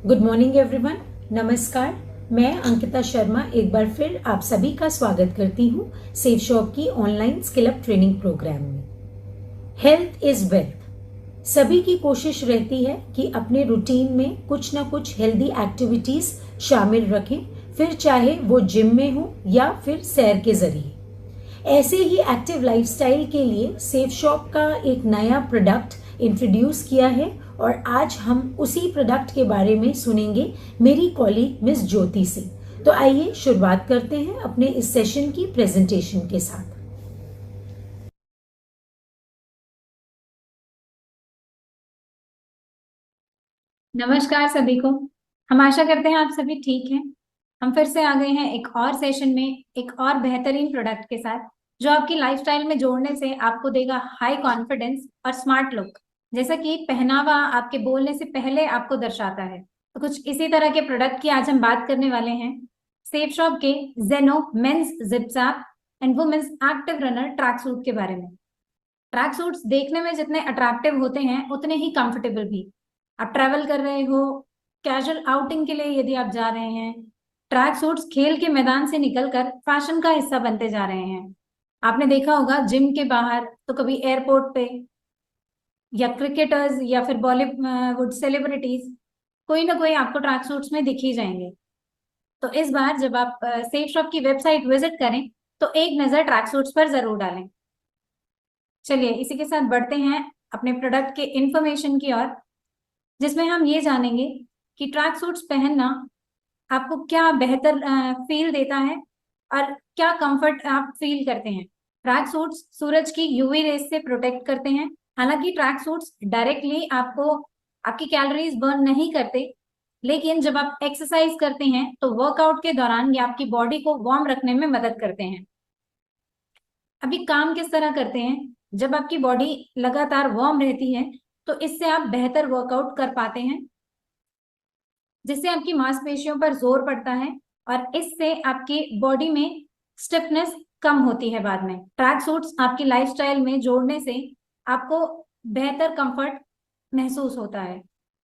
Good morning everyone. नमस्कार। मैं अंकिता शर्मा एक बार फिर आप सभी का स्वागत करती हूँ सेफ शॉप की online skill up training program में। Health is wealth. सभी की कोशिश रहती है कि अपने रूटीन में कुछ ना कुछ हेल्दी एक्टिविटीज शामिल रखें, फिर चाहे वो जिम में हो या फिर सैर के जरिए। ऐसे ही एक्टिव लाइफस्टाइल के लिए सेफ शॉप का एक नया प्रोडक्ट इंट्रोड्यूस किया है और आज हम उसी प्रोडक्ट के बारे में सुनेंगे मेरी कॉलीग मिस ज्योति से। तो आइए शुरुआत करते हैं अपने इस सेशन की प्रेजेंटेशन के साथ। नमस्कार सभी को। हम आशा करते हैं आप सभी ठीक हैं। हम फिर से आ गए हैं एक और सेशन में एक और बेहतरीन प्रोडक्ट के साथ जो आपकी लाइफस्टाइल में जोड़ने से आपको देगा हाई कॉन्फिडेंस और स्मार्ट लुक, जैसा कि पहनावा आपके बोलने से पहले आपको दर्शाता है। तो कुछ इसी तरह के प्रोडक्ट की आज हम बात करने वाले हैं। सेफ शॉप के जेनो men's zip zap and women's active runner track suit के बारे में। ट्रैक सूट्स देखने में जितने अट्रैक्टिव होते हैं उतने ही कंफर्टेबल भी। आप ट्रैवल कर रहे हो, कैजुअल आउटिंग के लिए यदि आप जा रहे हैं, ट्रैक सूट्स खेल के मैदान से निकलकर फैशन का हिस्सा बनते जा रहे हैं। आपने देखा होगा जिम के बाहर तो कभी एयरपोर्ट पे या क्रिकेटर्स या फिर बॉलीवुड सेलिब्रिटीज कोई ना कोई आपको ट्रैक सूट्स में दिख ही जाएंगे। तो इस बार जब आप सेफ शॉप की वेबसाइट विजिट करें तो एक नजर ट्रैक सूट्स पर जरूर डालें। चलिए इसी के साथ बढ़ते हैं अपने प्रोडक्ट के इंफॉर्मेशन की ओर, जिसमें हम ये जानेंगे कि ट्रैक सूट्स पहनना आपको क्या बेहतर फील देता है और क्या कंफर्ट आप फील करते हैं। ट्रैक सूट्स सूरज की यूवी रेस से प्रोटेक्ट करते हैं। हालांकि ट्रैक सूट्स डायरेक्टली आपको आपकी कैलोरीज बर्न नहीं करते, लेकिन जब आप एक्सरसाइज करते हैं तो वर्कआउट के दौरान ये आपकी बॉडी को वार्म रखने में मदद करते हैं। अभी काम किस तरह करते हैं, जब आपकी बॉडी लगातार वार्म रहती है तो इससे आप बेहतर वर्कआउट कर पाते हैं, जिससे आपकी मांसपेशियों पर जोर पड़ता है और इससे आपकी बॉडी में स्टिफनेस कम होती है। बाद में ट्रैक सूट्स आपकी लाइफस्टाइल में जोड़ने से आपको बेहतर कंफर्ट महसूस होता है।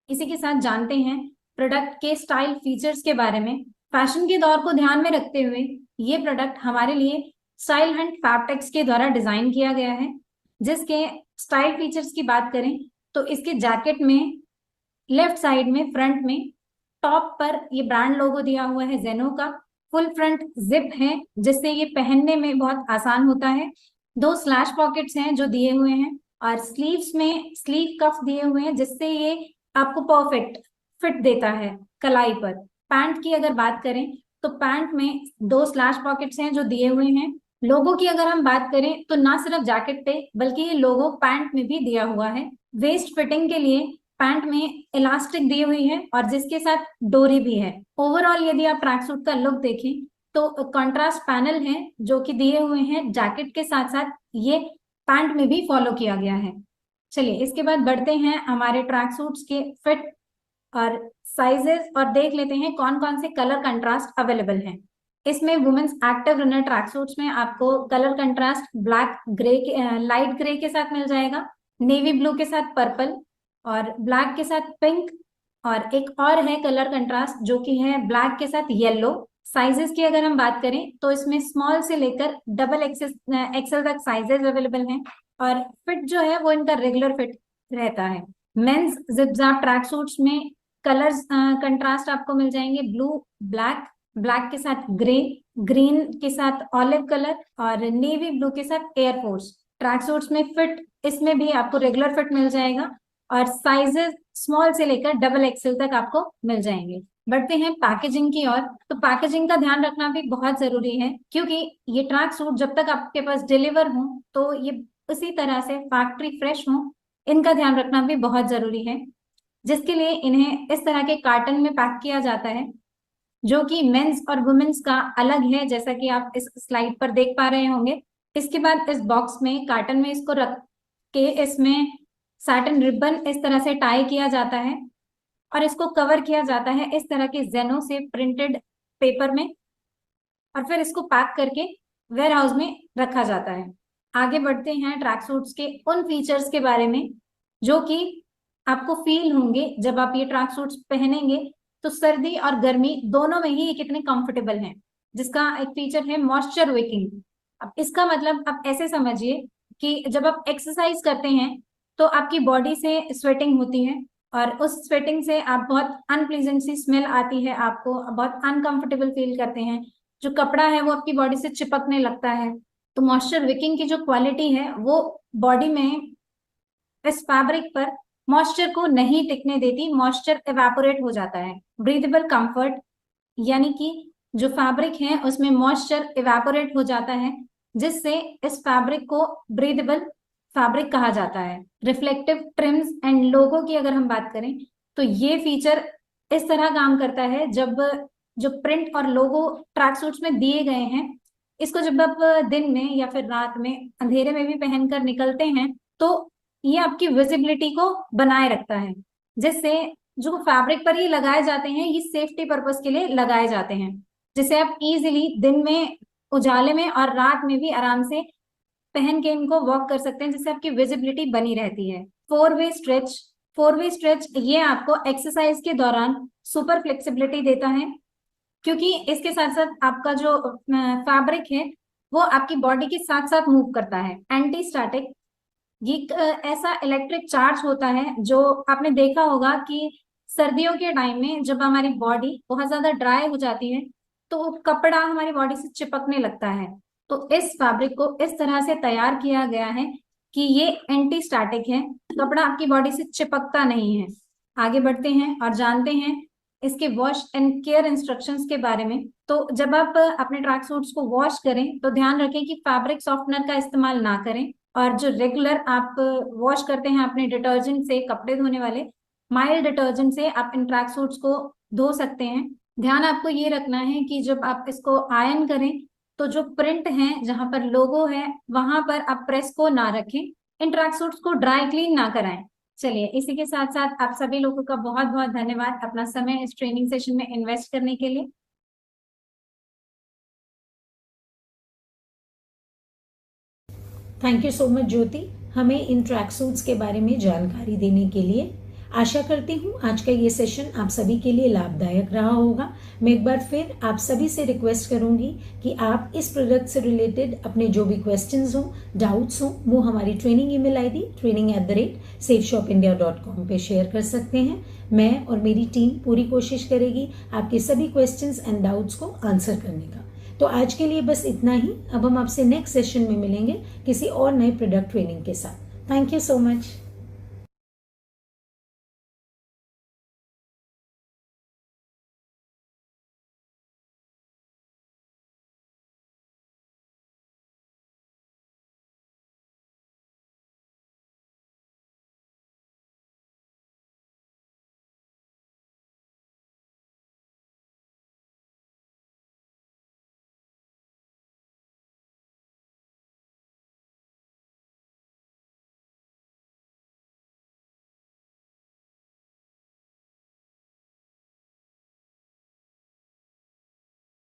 इसी के साथ जानते हैं प्रोडक्ट के स्टाइल फीचर्स के बारे में। फैशन के दौर को ध्यान में रखते हुए ये प्रोडक्ट हमारे लिए स्टाइल हंट फैब्टेक्स के द्वारा डिजाइन किया गया है। जिसके स्टाइल फीचर्स की बात करें तो इसके जैकेट में लेफ्ट साइड में फ्रंट में टॉप पर ये ब्रांड लोगो दिया हुआ है जेनो का। फुल फ्रंट जिप है जिससे ये पहनने में बहुत आसान होता है। दो स्लैश पॉकेट्स हैं जो दिए हुए हैं और स्लीव्स में स्लीव कफ दिए हुए हैं जिससे ये आपको परफेक्ट फिट देता है कलाई पर। पैंट की अगर बात करें तो पैंट में दो स्लैश पॉकेट्स हैं जो दिए हुए हैं। लोगो की अगर हम बात करें तो ना सिर्फ जैकेट पे बल्कि ये लोगो पैंट में भी दिया हुआ है। वेस्ट फिटिंग के लिए पैंट में इलास्टिक दी हुई है और जिसके साथ डोरी भी है। ओवरऑल यदि आप ट्रैक सूट का लुक देखें तो कंट्रास्ट पैनल है जो कि दिए हुए हैं जैकेट के साथ साथ ये पैंट में भी फॉलो किया गया है। चलिए इसके बाद बढ़ते हैं हमारे ट्रैक सूट्स के फिट और साइजेस और देख लेते हैं कौन कौन से कलर कंट्रास्ट अवेलेबल हैं। इसमें women's active runner track suits में आपको कलर कंट्रास्ट ब्लैक ग्रे के लाइट ग्रे के साथ मिल जाएगा, नेवी ब्लू के साथ पर्पल और ब्लैक के साथ पिंक, और एक और है कलर कंट्रास्ट जो कि है ब्लैक के साथ येलो। साइजेस की अगर हम बात करें तो इसमें स्मॉल से लेकर डबल एक्सेल तक साइजेस अवेलेबल हैं और फिट जो है वो इनका रेगुलर फिट रहता है। मेंस जिप-जैप ट्रैक सूट्स में कलर्स कंट्रास्ट आपको मिल जाएंगे ब्लू ब्लैक, ब्लैक के साथ ग्रे, ग्रीन के साथ ऑलिव कलर और नेवी ब्लू के साथ एयरफोर्स। ट्रैक सूट्स में फिट इसमें भी आपको रेगुलर फिट मिल जाएगा और साइजेस स्मॉल से लेकर डबल एक्सेल तक आपको मिल जाएंगे। बढ़ते हैं पैकेजिंग की ओर। तो पैकेजिंग का ध्यान रखना भी बहुत जरूरी है क्योंकि ये ट्रैक सूट जब तक आपके पास डिलीवर हो तो ये उसी तरह से फैक्ट्री फ्रेश हो, इनका ध्यान रखना भी बहुत जरूरी है, जिसके लिए इन्हें इस तरह के कार्टन में पैक किया जाता है जो कि मेंस और वुमेन्स का अलग है, जैसा कि आप इस स्लाइड पर देख पा रहे होंगे। इसके बाद इस बॉक्स में कार्टन में इसको रख के इसमें सैटिन रिबन इस तरह से टाई किया जाता है और इसको कवर किया जाता है इस तरह के जेनो से प्रिंटेड पेपर में और फिर इसको पैक करके वेयर हाउस में रखा जाता है। आगे बढ़ते हैं ट्रैक सूट्स के उन फीचर्स के बारे में जो कि आपको फील होंगे जब आप ये ट्रैक सूट्स पहनेंगे तो सर्दी और गर्मी दोनों में ही ये कितने कंफर्टेबल हैं, जिसका एक फीचर है मॉइस्चर विकिंग। अब इसका मतलब आप ऐसे समझिए कि जब आप एक्सरसाइज करते हैं तो आपकी बॉडी से स्वेटिंग होती है, और उस स्वेटिंग से आप बहुत अनप्लीजेंट सी स्मेल आती है, आपको बहुत अनकंफर्टेबल फील करते हैं, जो कपड़ा है वो आपकी बॉडी से चिपकने लगता है। तो मॉइस्चर विकिंग की जो क्वालिटी है वो बॉडी में इस फैब्रिक पर मॉइस्चर को नहीं टिकने देती, मॉइस्चर एवापोरेट हो जाता है। ब्रीदेबल कंफर्ट, यानी कि जो फैब्रिक है उसमें मॉइस्चर इवेपोरेट हो जाता है, जिससे इस फैब्रिक को ब्रीदेबल फैब्रिक कहा जाता है। रिफ्लेक्टिव ट्रिम्स एंड लोगो की अगर हम बात करें तो ये फीचर इस तरह काम करता है, जब जो प्रिंट और लोगो ट्रैक सूट्स में दिए गए हैं, इसको जब आप दिन में या फिर रात में अंधेरे में भी पहनकर निकलते हैं तो ये आपकी विजिबिलिटी को बनाए रखता है, जिससे जो फैब्रिक पर ये लगाए जाते हैं ये सेफ्टी पर्पस के लिए लगाए जाते हैं, जिसे आप इजीली दिन में उजाले में और रात में भी आराम से पहन के इनको वॉक कर सकते हैं, जिससे आपकी विजिबिलिटी बनी रहती है। फोर वे स्ट्रेच ये आपको एक्सरसाइज के दौरान सुपर फ्लेक्सिबिलिटी देता है, क्योंकि इसके साथ साथ आपका जो फैब्रिक है वो आपकी बॉडी के साथ साथ मूव करता है। एंटी स्टैटिक, ये एक ऐसा इलेक्ट्रिक चार्ज होता है जो आपने देखा होगा कि सर्दियों के टाइम में जब हमारी बॉडी बहुत ज्यादा ड्राई हो जाती है तो कपड़ा हमारी बॉडी से चिपकने लगता है। तो इस फैब्रिक को इस तरह से तैयार किया गया है कि ये एंटी स्टैटिक है, कपड़ा आपकी बॉडी से चिपकता नहीं है। आगे बढ़ते हैं और जानते हैं इसके वॉश एंड केयर इंस्ट्रक्शंस के बारे में। तो जब आप अपने ट्रैक सूट्स को वॉश करें तो ध्यान रखें कि फैब्रिक सॉफ्टनर का इस्तेमाल ना करें, और जो रेगुलर आप वॉश करते हैं अपने डिटर्जेंट से, कपड़े धोने वाले माइल्ड डिटर्जेंट से आप इन ट्रैक सूट्स को धो सकते हैं। ध्यान आपको ये रखना है कि जब आप इसको आयरन करें तो जो प्रिंट है जहां पर लोगो है वहां पर आप प्रेस को ना रखें, इन ट्रैक सूट्स को ड्राई क्लीन ना कराएं। चलिए, इसी के साथ साथ आप सभी लोगों का बहुत बहुत धन्यवाद अपना समय इस ट्रेनिंग सेशन में इन्वेस्ट करने के लिए। थैंक यू सो मच ज्योति, हमें इन ट्रैक सूट्स के बारे में जानकारी देने के लिए। आशा करती हूँ आज का ये सेशन आप सभी के लिए लाभदायक रहा होगा। मैं एक बार फिर आप सभी से रिक्वेस्ट करूंगी कि आप इस प्रोडक्ट से रिलेटेड अपने जो भी क्वेश्चंस हो, डाउट्स हो, वो हमारी ट्रेनिंग ईमेल आईडी training@safeshopindia.com पे शेयर कर सकते हैं। मैं और मेरी टीम पूरी कोशिश करेगी आपके सभी क्वेश्चंस एंड डाउट्स को आंसर करने का। तो आज के लिए बस इतना ही। अब हम आपसे नेक्स्ट सेशन में मिलेंगे किसी और नए प्रोडक्ट ट्रेनिंग के साथ। Thank you so much.